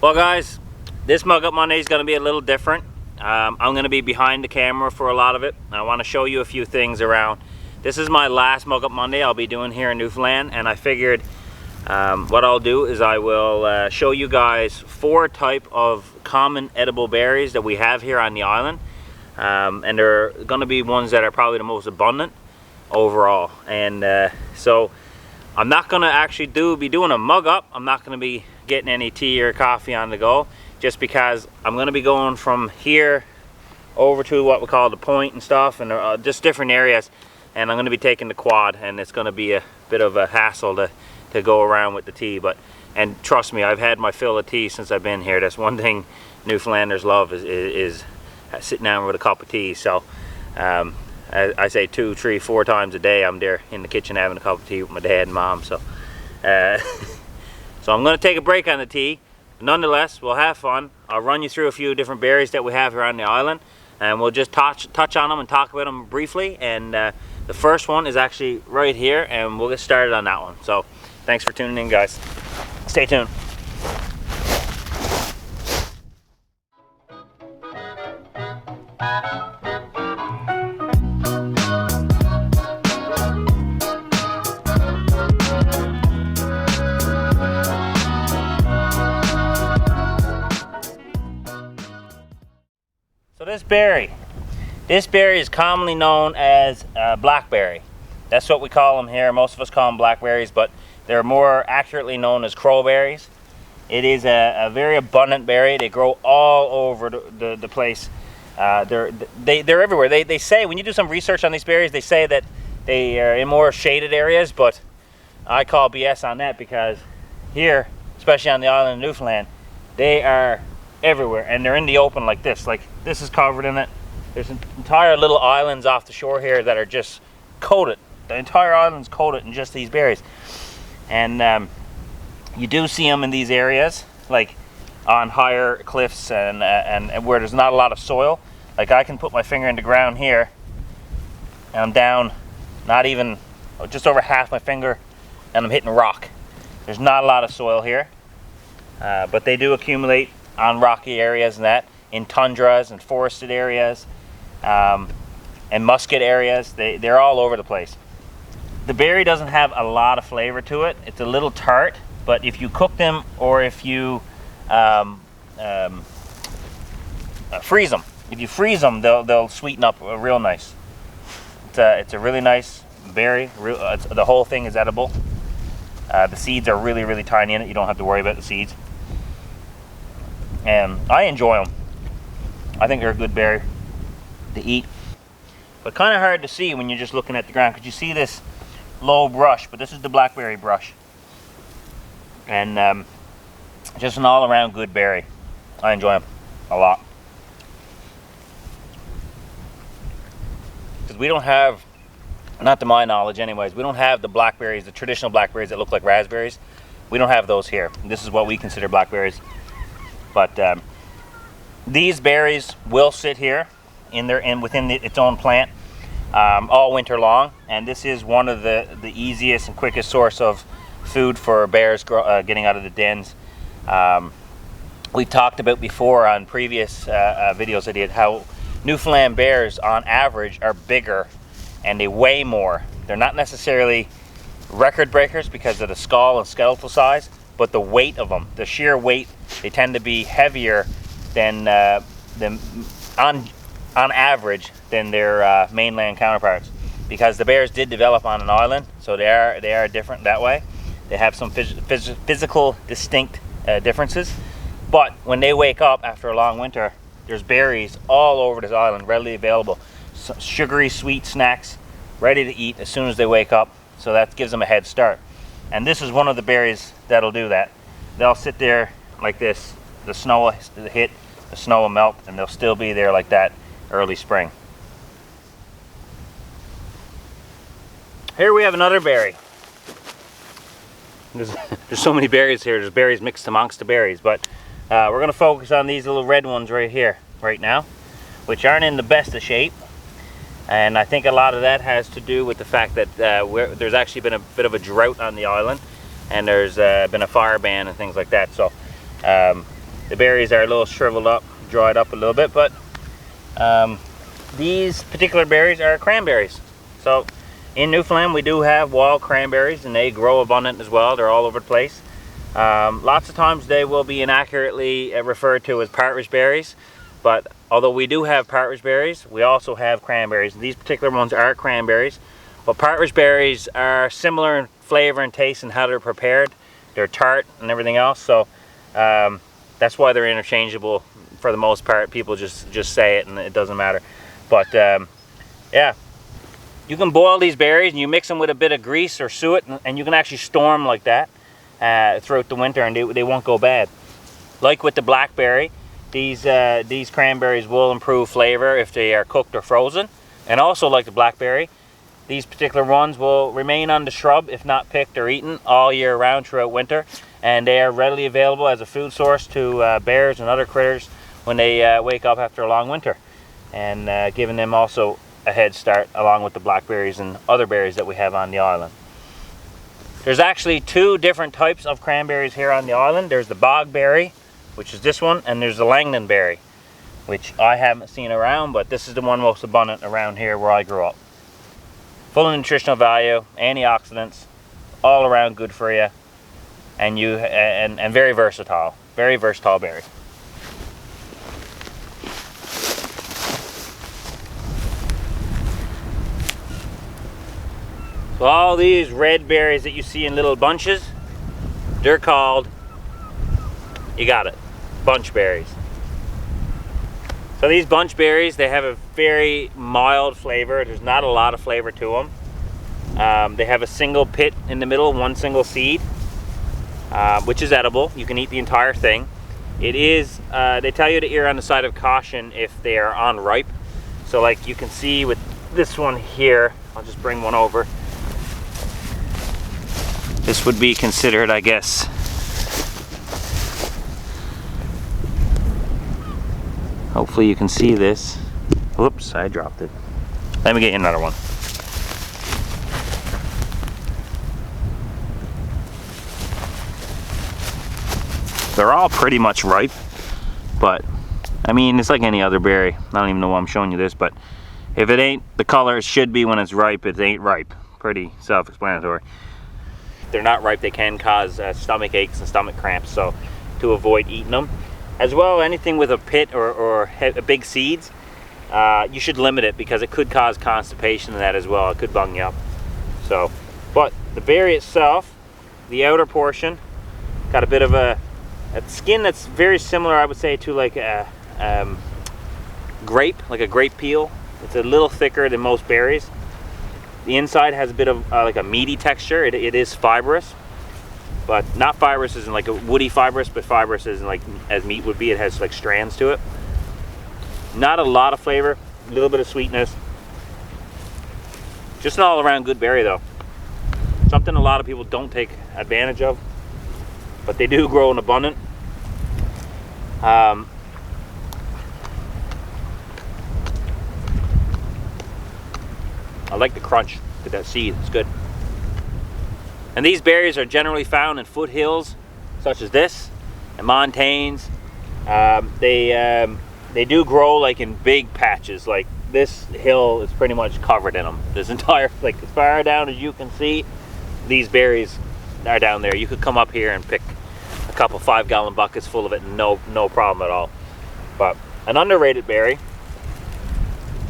Well guys, this Mug Up Monday is going to be a little different. I'm going to be behind the camera for a lot of it. I want to show you a few things around. This is my last Mug Up Monday I'll be doing here in Newfoundland, and I figured what I'll do is I will show you guys 4 type of common edible berries that we have here on the island. And they're going to be ones that are probably the most abundant overall. And so I'm not going to actually be doing a mug up. I'm not going to be getting any tea or coffee on the go, just because I'm going to be going from here over to what we call the point and stuff, and just different areas, and I'm going to be taking the quad, and it's going to be a bit of a hassle to go around with the tea. And trust me, I've had my fill of tea since I've been here. That's one thing Newfoundlanders love is sitting down with a cup of tea. So I say 2, 3, 4 times a day I'm there in the kitchen having a cup of tea with my dad and mom. So so I'm going to take a break on the tea. Nonetheless, we'll have fun. I'll run you through a few different berries that we have here on the island, and we'll just touch on them and talk about them briefly. And the first one is actually right here, and we'll get started on that one. So thanks for tuning in, guys. Stay tuned. So this berry is commonly known as blackberry. That's what we call them here. Most of us call them blackberries, but they're more accurately known as crowberries. It is a very abundant berry. They grow all over the place. They're everywhere. They say, when you do some research on these berries, they say that they are in more shaded areas, but I call BS on that, because here, especially on the island of Newfoundland, they are everywhere, and they're in the open like this. Like, this is covered in it. There's entire little islands off the shore here that are just coated. The entire island's coated in just these berries. And you do see them in these areas, like on higher cliffs and where there's not a lot of soil. Like, I can put my finger in the ground here, and I'm down not even, just over half my finger, and I'm hitting rock. There's not a lot of soil here, but they do accumulate on rocky areas and that, in tundras and forested areas, and musket areas. They're all over the place. The berry doesn't have a lot of flavor to it. It's a little tart, but if you cook them, or if you freeze them, they'll sweeten up real nice. It's a really nice berry. The whole thing is edible. The seeds are really, really tiny in it. You don't have to worry about the seeds. And I enjoy them. I think they're a good berry to eat, but kind of hard to see when you're just looking at the ground, because you see this low brush, but this is the blackberry brush. And just an all-around good berry. I enjoy them a lot, because we don't have, not to my knowledge anyways, we don't have the blackberries, the traditional blackberries that look like raspberries. We don't have those here. This is what we consider blackberries. But these berries will sit here within its own plant all winter long, and this is one of the easiest and quickest source of food for bears getting out of the dens. We talked about before on previous videos I did how Newfoundland bears on average are bigger and they weigh more. They're not necessarily record breakers because of the skull and skeletal size, but the weight of them, the sheer weight, they tend to be heavier than on average than their mainland counterparts, because the bears did develop on an island, so they are different that way. They have some physical distinct differences, but when they wake up after a long winter, there's berries all over this island readily available. Sugary sweet snacks ready to eat as soon as they wake up, so that gives them a head start. And this is one of the berries that'll do that. They'll sit there like this, the snow will hit, the snow will melt, and they'll still be there like that early spring. Here we have another berry. There's so many berries here. There's berries mixed amongst the berries, but we're going to focus on these little red ones right here, right now, which aren't in the best of shape. And I think a lot of that has to do with the fact that there's actually been a bit of a drought on the island, and there's been a fire ban and things like that. So The berries are a little shriveled up, dried up a little bit, but these particular berries are cranberries. So in Newfoundland we do have wild cranberries, and they grow abundant as well. They're all over the place. Lots of times they will be inaccurately referred to as partridge berries, but although we do have partridge berries, we also have cranberries. These particular ones are cranberries, but partridge berries are similar in flavor and taste and how they're prepared. They're tart and everything else, so that's why they're interchangeable for the most part. People just say it and it doesn't matter. But yeah, you can boil these berries and you mix them with a bit of grease or suet, and you can actually store them like that throughout the winter, and they won't go bad. Like with the blackberry, these cranberries will improve flavor if they are cooked or frozen. And also like the blackberry, these particular ones will remain on the shrub if not picked or eaten all year round throughout winter, and they are readily available as a food source to bears and other critters when they wake up after a long winter, and giving them also a head start along with the blackberries and other berries that we have on the island. There's actually two different types of cranberries here on the island. There's the bogberry, which is this one, and there's the Langdonberry, which I haven't seen around, but this is the one most abundant around here where I grew up. Full of nutritional value, antioxidants, all around good for you, and very versatile. Very versatile berry. So all these red berries that you see in little bunches, they're called, you got it, bunch berries. So these bunch berries, they have a very mild flavor. There's not a lot of flavor to them. They have a single pit in the middle, one single seed, which is edible. You can eat the entire thing. It is, they tell you to err on the side of caution if they are unripe. So like you can see with this one here, I'll just bring one over. This would be considered, I guess, hopefully you can see this. Whoops, I dropped it. Let me get you another one. They're all pretty much ripe, but I mean, it's like any other berry. I don't even know why I'm showing you this, but if it ain't the color it should be when it's ripe, it ain't ripe. Pretty self-explanatory. If they're not ripe, they can cause stomach aches and stomach cramps, so to avoid eating them. As well, anything with a pit or big seeds, you should limit it because it could cause constipation in that as well. It could bung you up. So, but the berry itself, the outer portion, got a bit of a skin that's very similar, I would say, to like a grape, like a grape peel. It's a little thicker than most berries. The inside has a bit of like a meaty texture. It is fibrous, but not fibrous as in like a woody fibrous, but fibrous as in like as meat would be. It has like strands to it. Not a lot of flavor, a little bit of sweetness. Just an all-around good berry though. Something a lot of people don't take advantage of, but they do grow in abundance. I like the crunch to that seed, it's good. And these berries are generally found in foothills such as this, and montagnes. They do grow like in big patches. Like this hill is pretty much covered in them. This entire, like as far down as you can see, these berries are down there. You could come up here and pick a couple 5-gallon buckets full of it, and no problem at all. But an underrated berry.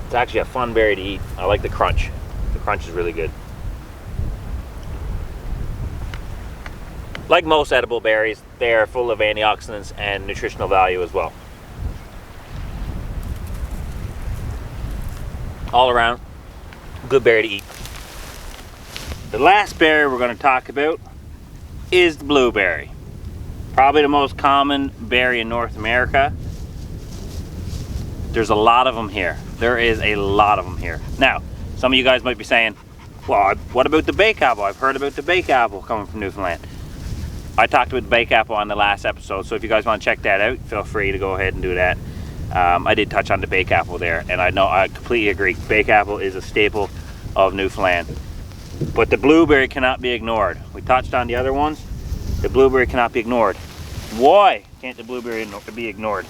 It's actually a fun berry to eat. I like the crunch. The crunch is really good. Like most edible berries, they are full of antioxidants and nutritional value as well. All around, good berry to eat. The last berry we're going to talk about is the blueberry. Probably the most common berry in North America. There's a lot of them here. There is a lot of them here. Now, some of you guys might be saying, well, what about the bake apple? I've heard about the bake apple coming from Newfoundland. I talked about the bake apple on the last episode, so if you guys want to check that out, feel free to go ahead and do that. I did touch on the bake apple there, and I completely agree. Bake apple is a staple of Newfoundland. But the blueberry cannot be ignored. We touched on the other ones. The blueberry cannot be ignored. Why can't the blueberry be ignored?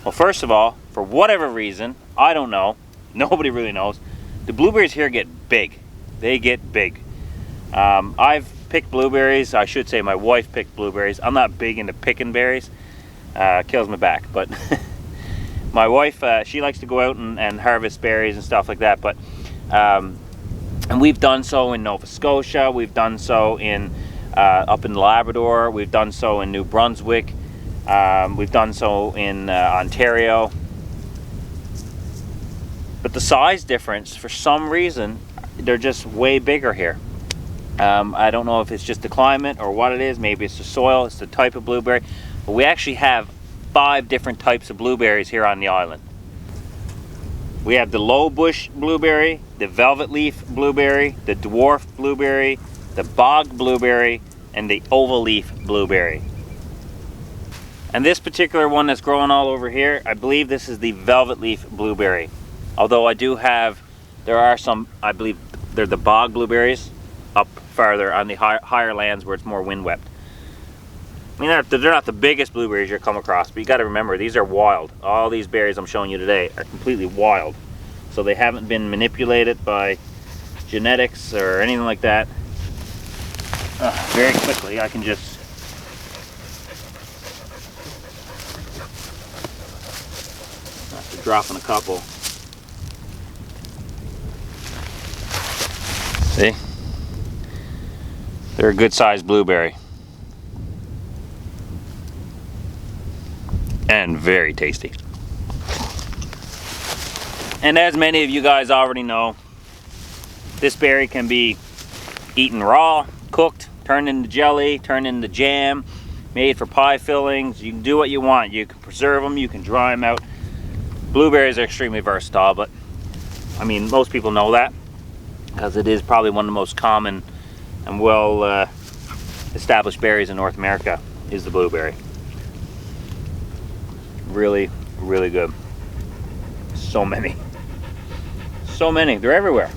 Well, first of all, for whatever reason, I don't know, nobody really knows, the blueberries here get big. They get big. I've picked blueberries. I should say my wife picked blueberries. I'm not big into picking berries. Kills my back, but my wife, she likes to go out and harvest berries and stuff like that. But and we've done so in Nova Scotia. We've done so in up in Labrador. We've done so in New Brunswick. We've done so in Ontario. But the size difference, for some reason, they're just way bigger here. I don't know if it's just the climate or what it is. Maybe it's the soil, it's the type of blueberry. But we actually have 5 different types of blueberries here on the island. We have the low bush blueberry, the velvet leaf blueberry, the dwarf blueberry, the bog blueberry, and the oval leaf blueberry. And this particular one that's growing all over here, I believe this is the velvet leaf blueberry. Although I do have, there are some, I believe they're the bog blueberries up farther on the higher lands where it's more wind swept. I mean, they're not the biggest blueberries you'll come across, but you got to remember, these are wild. All these berries I'm showing you today are completely wild. So they haven't been manipulated by genetics or anything like that. Very quickly, I can just after dropping a couple. See? They're a good sized blueberry. And very tasty. And as many of you guys already know, this berry can be eaten raw, cooked, turned into jelly, turned into jam, made for pie fillings. You can do what you want. You can preserve them, you can dry them out. Blueberries are extremely versatile, but I mean, most people know that because it is probably one of the most common and well established berries in North America is the blueberry. Really, really good. So many. So many. They're everywhere.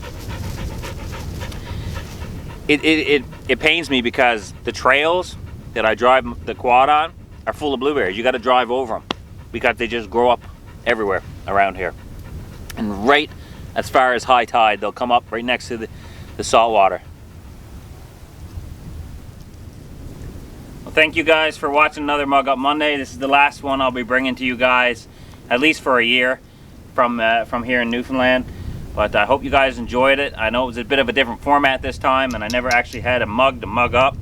It pains me because the trails that I drive the quad on are full of blueberries. You got to drive over them because they just grow up everywhere around here. And right as far as high tide, they'll come up right next to the salt water. Well, thank you guys for watching another Mug Up Monday. This is the last one I'll be bringing to you guys, at least for a year, from here in Newfoundland. But I hope you guys enjoyed it. I know it was a bit of a different format this time, and I never actually had a mug to mug up.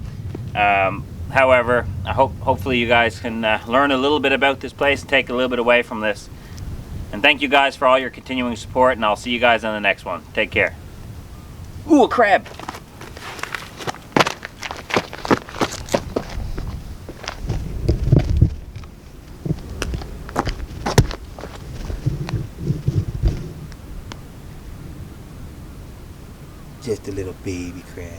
However, I hopefully you guys can learn a little bit about this place and take a little bit away from this. And thank you guys for all your continuing support, and I'll see you guys on the next one. Take care. Ooh, a crab! Just a little baby crab.